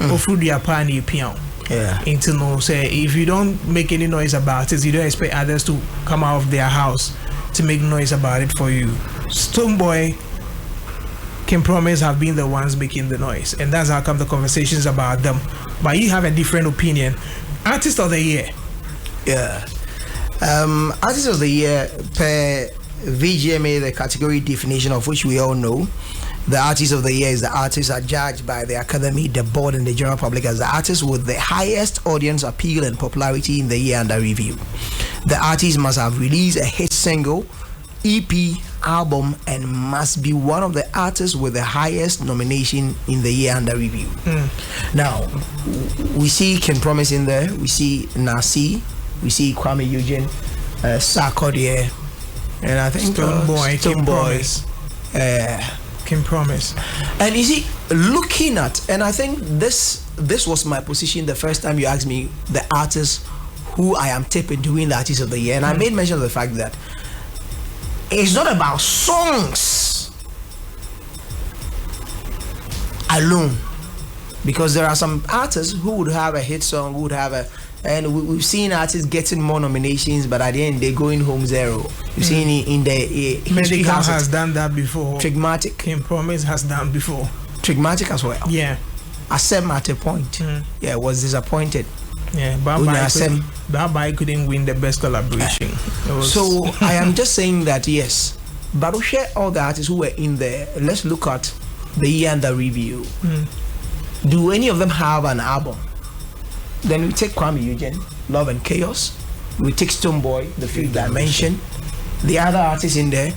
Ofrudia pani pion. Yeah. Into no say if you don't make any noise about it, you don't expect others to come out of their house to make noise about it for you. Stonebwoy, King Promise have been the ones making the noise, and that's how come the conversations about them. But you have a different opinion. Artist of the year. Yeah. Artist of the year per VGMA, the category definition of which we all know. The artist of the year is the artists are judged by the Academy, the board, and the general public as the artist with the highest audience appeal and popularity in the year under review. The artist must have released a hit single, EP, album, and must be one of the artists with the highest nomination in the year under review. Now, we see King Promise in there, we see Nasi, we see Kwame Eugene, Sarkodie, and I think Stonebwoy, King Promise. And you see, looking at, and I think this was my position the first time you asked me the artists who I am tipping to win the artist of the year, and I made mention of the fact that it's not about songs alone, because there are some artists who would have a hit song, who would have a, and we've seen artists getting more nominations, but at the end they're going home zero. You've seen in the Medical has done that before. Trigmatic. King Promise has done before. Trigmatic as well. Yeah. Asem at a point. Yeah, was disappointed. Yeah, but Bye couldn't win the best collaboration. So I am just saying that yes, but we share all the artists who were in there. Let's look at the year under review. Do any of them have an album? Then we take Kwame Eugene, Love and Chaos. We take Stonebwoy, The Fifth Dimension. The other artists in there,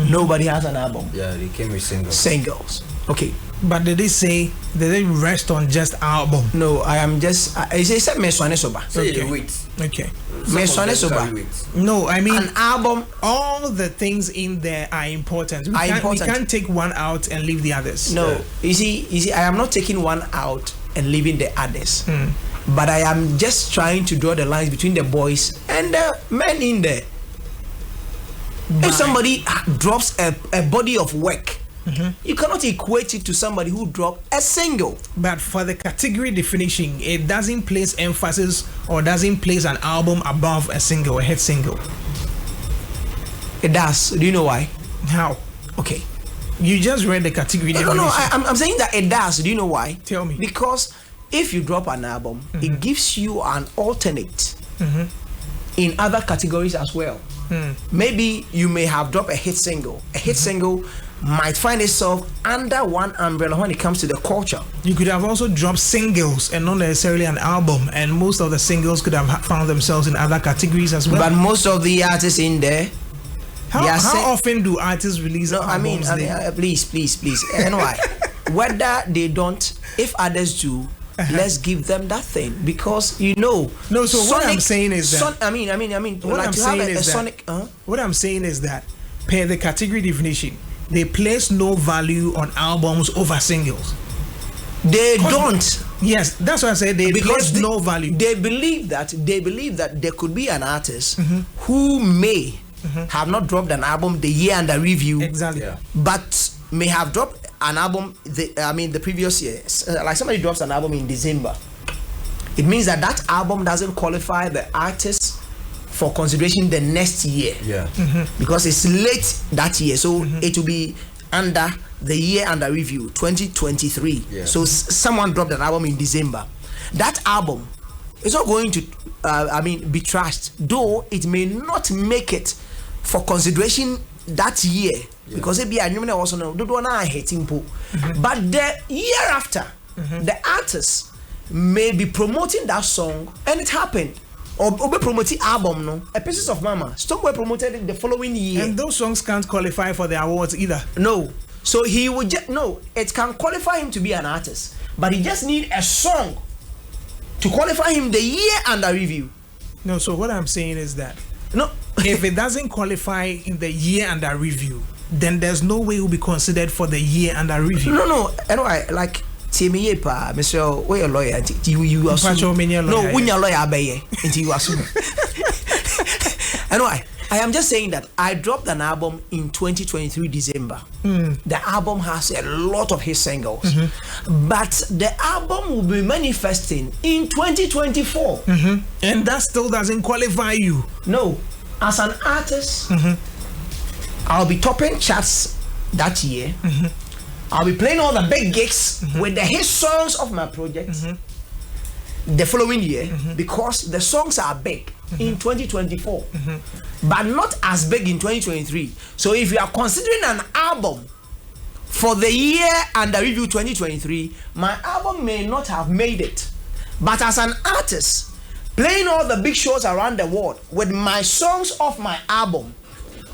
nobody has an album. Yeah, they came with singles. Singles. Okay. But did they rest on just album? No, I am just. I said Meswane Soba. Okay. Meswane Soba. No, I mean an album. All the things in there are important. We can't take one out and leave the others. No, you see, I am not taking one out and leaving the others. But I am just trying to draw the lines between the boys and the men in there. If somebody drops a body of work, you cannot equate it to somebody who dropped a single. But for the category definition, it doesn't place emphasis or doesn't place an album above a single, a hit single. It does. Do you know why? How? Okay. You just read the category definition. No, I'm saying that it does. Do you know why? Tell me. Because if you drop an album, it gives you an alternate in other categories as well. Maybe you may have dropped a hit single. A hit single might find itself under one umbrella when it comes to the culture. You could have also dropped singles and not necessarily an album, and most of the singles could have found themselves in other categories as well. But most of the artists in there, how often do artists release albums? Please. And why? Whether they don't, if others do, let's give them that thing, because No, so Sonic, what I'm saying is that what I'm saying is that per the category definition, they place no value on albums over singles. They don't. Yes, that's what I said. They place no value. They believe that there could be an artist who may have not dropped an album the year under review. Exactly. Yeah. But may have dropped an album the previous year. Like somebody drops an album in December. It means that album doesn't qualify the artist for consideration the next year. Yeah. Because it's late that year. So it will be under the year under review, 2023. Yeah. So someone dropped an album in December. That album is not going to be trashed, though it may not make it for consideration that year. Yeah. Because it be a new also no hitting po. But the year after, the artist may be promoting that song, and it happened. Or be promoting album, no? A Pieces of Mama. Stonebwoy promoted it the following year. And those songs can't qualify for the awards either. No. So he would just it can qualify him to be an artist, but he just need a song to qualify him the year under review. No, so what I'm saying is that if it doesn't qualify in the year under review, then there's no way it will be considered for the year under review. No. Anyway, like Mr. We're a lawyer. You assume. No, when you're lawyer, until you assume. Anyway, I am just saying that I dropped an album in 2023 December. The album has a lot of his singles, but the album will be manifesting in 2024. And that still doesn't qualify you. No, as an artist, I'll be topping charts that year. I'll be playing all the big gigs with the hit songs of my project the following year, because the songs are big in 2024, but not as big in 2023. So if you are considering an album for the year under review 2023, my album may not have made it. But as an artist, playing all the big shows around the world with my songs off my album,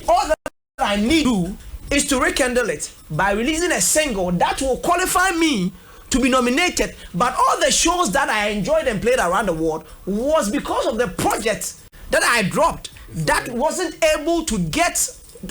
all that I need to do is to rekindle it by releasing a single that will qualify me to be nominated. But all the shows that I enjoyed and played around the world was because of the project that I dropped that wasn't able to get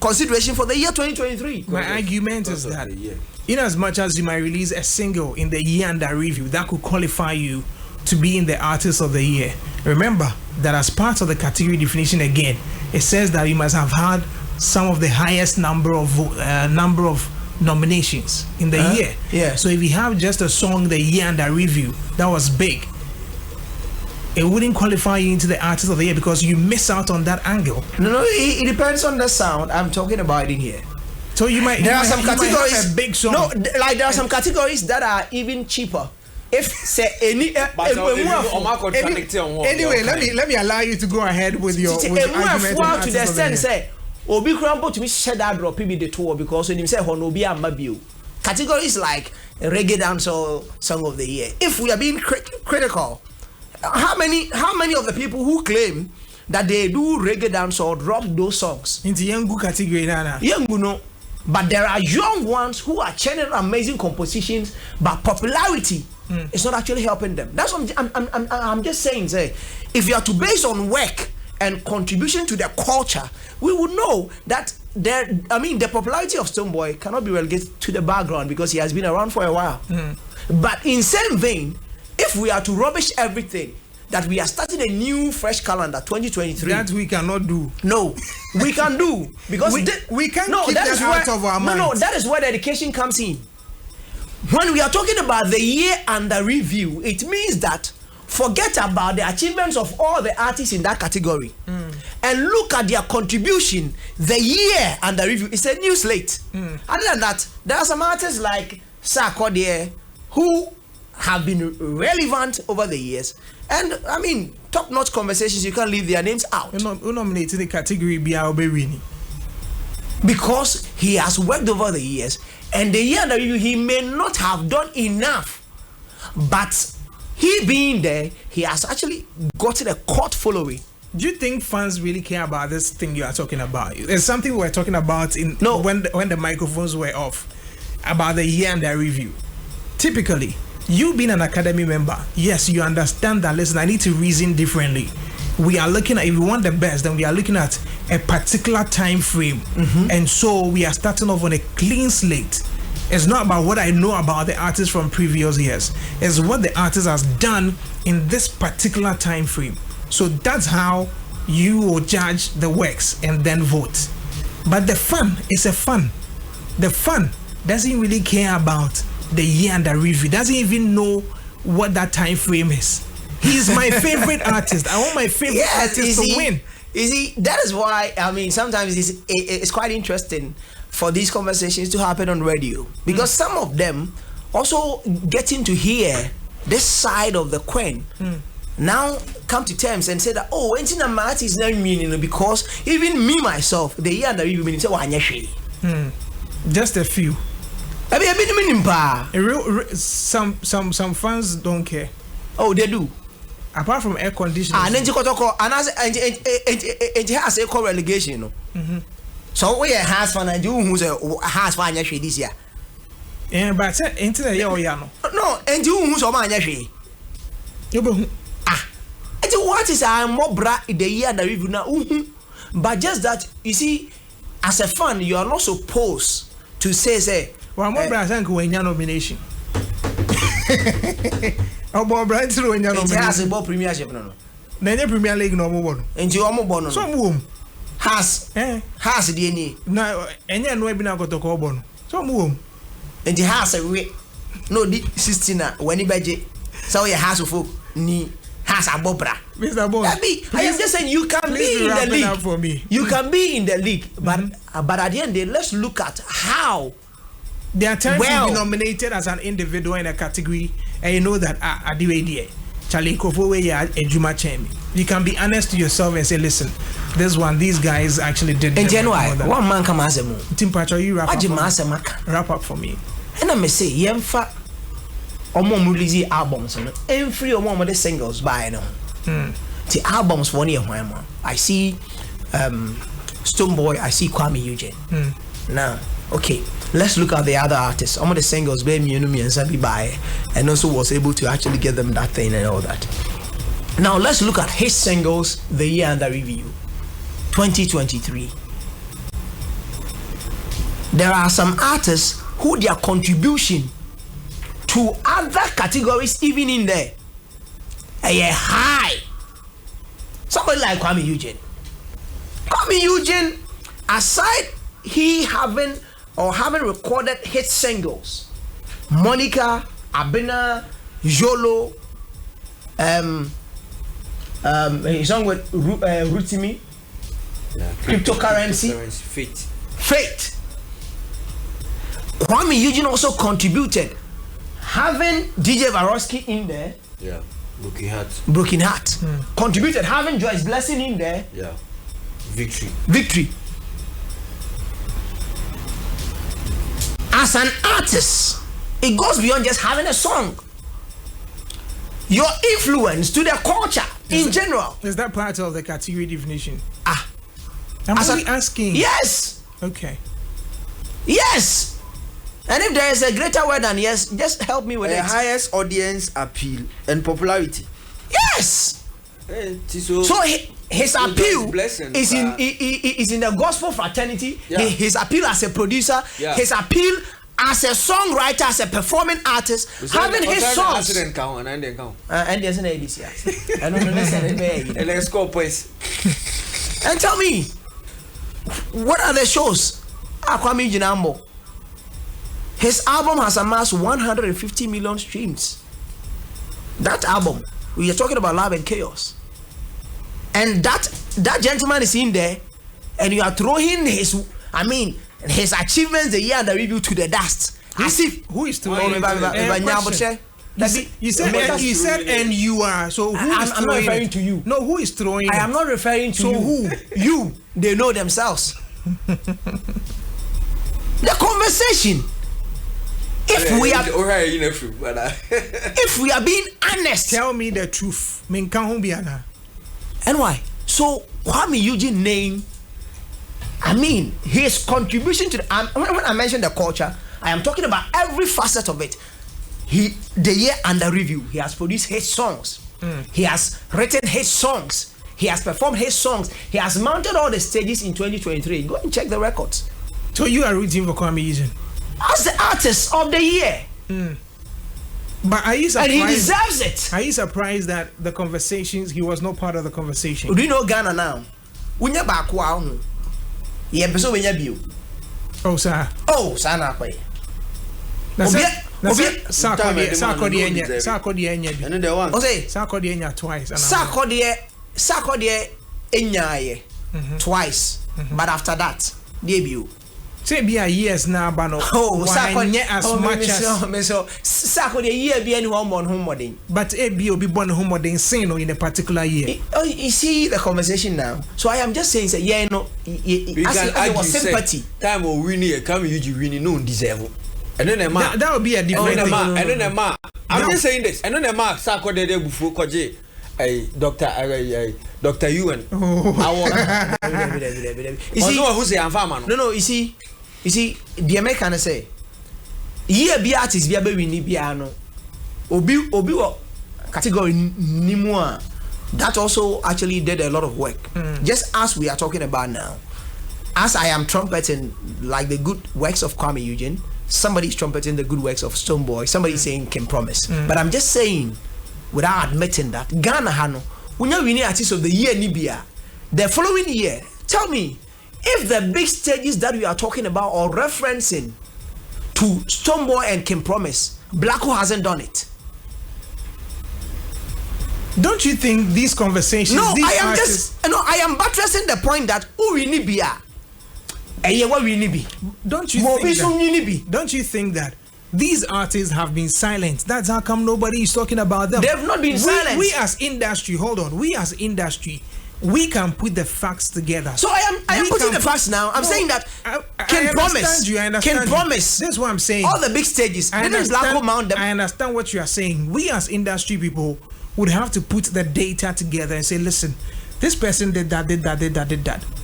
consideration for the year 2023. My argument is that in as much as you might release a single in the year under review, that could qualify you to be in the artist of the year. Remember that as part of the category definition again, it says that you must have had some of the highest number of nominations in the year. Yeah. So if you have just a song the year under review that was big, it wouldn't qualify you into the artist of the year because you miss out on that angle. No, it depends on the sound. I'm talking about it here. So you might. There are some categories. Have a big song. No, like there are some categories that are even cheaper. If say any anyway, let me allow you to go ahead with your argument. To the extent say obi krampo to me share that drop be the tour because when him say hono obi amba bio. Categories like reggae dancehall song of the year. If we are being critical, how many of the people who claim that they do reggae dancehall drop those songs into young category nana? Young no. But there are young ones who are churning amazing compositions, but popularity is not actually helping them. That's what I'm just saying. Say, if you are to base on work and contribution to the culture, we would know that the popularity of Stonebwoy cannot be relegated to the background because he has been around for a while. But in same vein, if we are to rubbish everything, that we are starting a new fresh calendar 2023, that we cannot do. No, we can do because we can't keep that out of our minds. No, that is where the education comes in. When we are talking about the year under review, it means that forget about the achievements of all the artists in that category and look at their contribution. The year under review is a new slate. Other than that, there are some artists like Sarkodie who have been relevant over the years, and I mean top-notch conversations. You can't leave their names out. Who nominated the category because he has worked over the years, and the year under review he may not have done enough, but he being there, he has actually gotten a cult following. Do you think fans really care about this thing you are talking about? There's something we were talking about when the microphones were off about the year under review. Typically, you being an academy member, yes, you understand that. Listen, I need to reason differently. We are looking at, if we want the best, then we are looking at a particular time frame, and so we are starting off on a clean slate. It's not about what I know about the artist from previous years. It's what the artist has done in this particular time frame. So that's how you will judge the works and then vote. But the fun is a fun. The fun doesn't really care about the year under review. Doesn't even know what that time frame is. He's my favorite artist. I want my favorite artist to win. You see, that is why, I mean, sometimes it's quite interesting for these conversations to happen on radio, because some of them also getting to hear this side of the coin now come to terms and say that, oh, Entina Mat is not meaning, because even me myself, the year under review meaning just a few. Some fans don't care. Oh, they do. Apart from air conditioning. And then it has a relegation. No? So we has fan and you who's a has fan this year. Yeah, but into the year no, and you who's a man yashi. And what is a more bra the year the review now? But just that, you see, as a fan, you are not supposed to say well, I'm more bra than when your nomination. About Brian when you're has a ball premiership. No, then your Premier League no more. And you almost born. Some womb. has the any. Na enye no ebi na kotoko obo no. So mu wom. And the has a way. No di 16 when he beje. So your house of ni has a bobra. Mr. Bond. I am just saying you can be in the league. For me. You can be in the league, but at the end day, let's look at how. There are times you've been nominated as an individual in a category, and you know that I do idea. Charlie Kofowe ya Ejuma Chemi. You can be honest to yourself and say, listen, these guys actually did. In January, one man come as a moon. Tim Pacho, you wrap up for me. And I may say, Yemfa Omo release albums, and free of the singles by now. The albums 1 year, I see Stonebwoy, I see Kwame Eugene. Now, okay, let's look at the other artists. Some of the singles, Baby Yunumi and Sabi Baye, and also was able to actually get them that thing and all that. Now, let's look at his singles, the year under review 2023. There are some artists who their contribution to other categories, even in there, are high. Somebody like Kwame Eugene. Kwame Eugene, aside he having recorded hit singles, Monica, Abena, Jolo, his song with Rutimi, Cryptocurrency, Fate. Kwame Eugene also contributed, having DJ Varosky in there. Yeah. Broken Heart. Contributed, having Joyce Blessing in there. Yeah. Victory. As an artist, it goes beyond just having a song. Your influence to the culture in general. Is that part of the category definition? I'm only asking. Yes. Okay. Yes. And if there is a greater word than yes, just help me with the it. Highest audience appeal and popularity. Yes. So his appeal is in the gospel fraternity. Yeah. His appeal as a producer. Yeah. His appeal as a songwriter, as a performing artist, having his songs. And there's an ADC. And let's go, please. And tell me, what are the shows? Kwame Eugene. His album has amassed 150 million streams. That album, we are talking about Love and Chaos. And that gentleman is in there, and you are throwing his achievements the year under review to the dust. As if who is throwing you said and you are, so who is throwing? I'm not referring to you. No, who is throwing? I am not referring to you. So who? You. They know themselves. The conversation. If we are being honest, tell me the truth. And why? So Kwame Eugene name, his contribution to when I mention the culture, I am talking about every facet of it. The year under review, he has produced his songs. He has written his songs. He has performed his songs. He has mounted all the stages in 2023. Go and check the records. So you are rooting for Kwame Eugene as the artist of the year. But are you surprised? And he deserves it. Are you surprised that the conversations, he was not part of the conversation? Do you know Ghana now? Unya bakwa hu. Ye beso wenya bio. Oh sir. Oh sana kwa. Sakodi enya. And the one. Ose Sakodi enya twice. Sakodi enya twice. But after that, debut. Say be a years now, but no. Oh, Sakodi as much as Sakodi year be anyone born homoding. But a be born homoding sing in a particular year. Oh, you see the conversation now. So I am just saying that sympathy. Time or winning a come you winning no deserve. And then that would be a different thing. And then I'm just saying this. And then a mark Sakodi de before Koje. Dr. Ewan. You see who's the farmer? No, you see, the American say, "Ye be artist be abe wini biano." Obi wo category nimua. That also actually did a lot of work. Just as we are talking about now, as I am trumpeting like the good works of Kwame Eugene, somebody's trumpeting the good works of Stonebwoy. Somebody's saying Can Promise. But I'm just saying, without admitting that Ghana Hano, when you win artist of the year Nibia, the following year, tell me, if the big stages that we are talking about or referencing to Stonebwoy and King Promise, Blacko hasn't done it. Don't you think these conversations? No, these I am buttressing the point that we need be Don't you think that these artists have been silent? That's how come nobody is talking about them. They've not been silent. We as industry, we can put the facts together. So I am putting the facts now. I'm saying that King Promise. That's what I'm saying. All the big stages. I understand what you are saying. We as industry people would have to put the data together and say, listen, this person did that.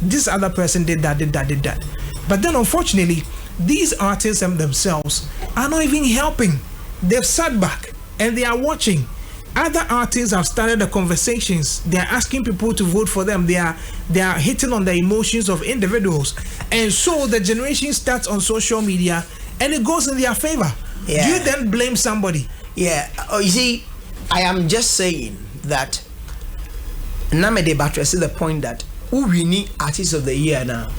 This other person did that. But then unfortunately, these artists themselves are not even helping. They've sat back and they are watching. Other artists have started the conversations. They are asking people to vote for them. They are hitting on the emotions of individuals. And so the generation starts on social media and it goes in their favor. Yeah. Do you then blame somebody? Yeah. You see, I am just saying that Namede Buttress is the point that who we need artist of the year now.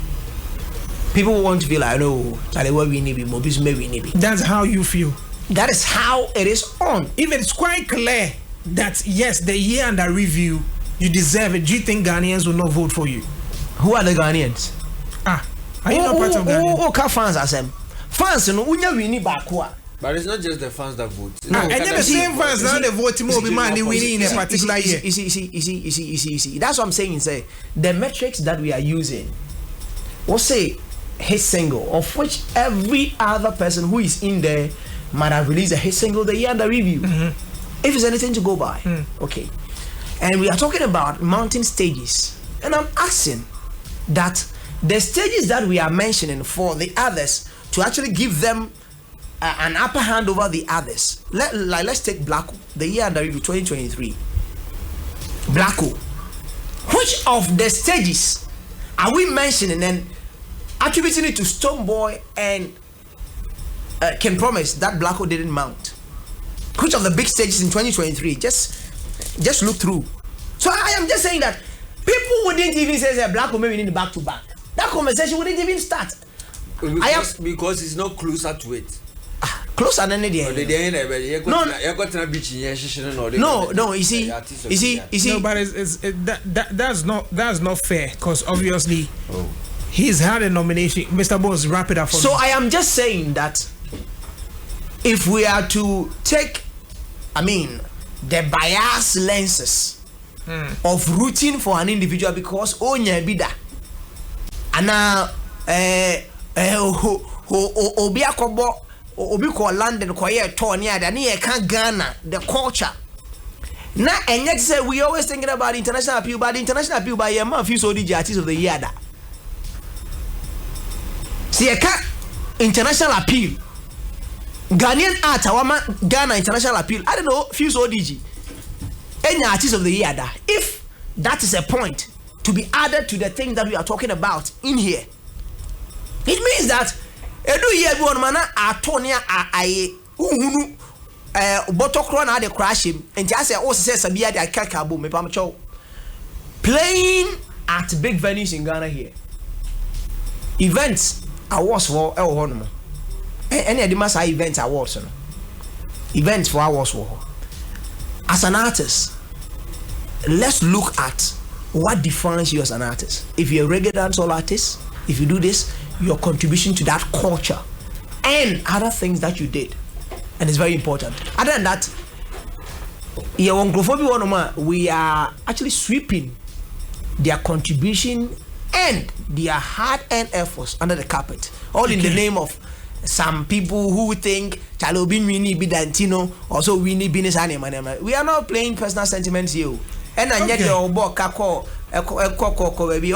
People want to be like, no, what we need be Mobis, maybe we need be. That's how you feel. That is how it is on. If it's quite clear that yes, the year under review, you deserve it, do you think Ghanaians will not vote for you? Who are the Ghanaians? Are you not part of Ghanaians? Who fans are them? Fans, no, we need back. But it's not just the fans that vote. No, and then the same fans now they vote more be man winning in a particular year. You see. That's what I'm saying. Say the metrics that we are using. We'll say hit single, of which every other person who is in there might have released a hit single the year under review. Mm-hmm. If it's anything to go by, okay. And we are talking about mountain stages, and I'm asking that the stages that we are mentioning for the others to actually give them an upper hand over the others. Let's take Blacko, the year under review 2023. Blacko, which of the stages are we mentioning and attributing it to Stonebwoy and King Promise that Blacko didn't mount? Which of the big stages in 2023? Just look through. So I am just saying that people wouldn't even say that Blacko maybe need back to back. That conversation wouldn't even start. Because it's not closer to it. Closer than any day. No, you see. No, but that's not fair because obviously he's had a nomination. Mr. Bones, wrap it up for me. So I am just saying that if we are to take, the bias lenses of rooting for an individual because onya bida, ana obi akobo. Obi ko London ko ye tour near da ne ka Ghana the culture na enye say we always thinking about international appeal, but the international appeal by man few so DJ artist of the year da see ka international appeal Ghanaian art awama Ghana international appeal I don't know few so DJ any artist of the year da. If that is a point to be added to the thing that we are talking about in here, it means that edu year bi on mana atonia aye uhunu botokro na de crash him enti ase o se sabia de akaka bo me pam chow playing at big venues in Ghana here. Events awards for e ho no any of the mass events awards no events for awards for. As an artist, let's look at what defines you as an artist. If you're a reggae dancehall artist, if you do this, your contribution to that culture and other things that you did, and it's very important. Other than that, we are actually sweeping their contribution and their hard-earned efforts under the carpet, all in the name of some people who think Chalobin Winnie Bidantino also Winnie Binis Anima. We are not playing personal sentiments here. And I get your book kako baby.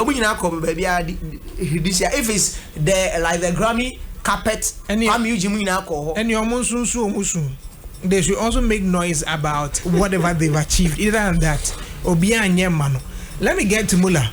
If it's the like the Grammy carpet, and your musun, they should also make noise about whatever they've achieved. Either than that, Obia and Yemano. Let me get to Mula.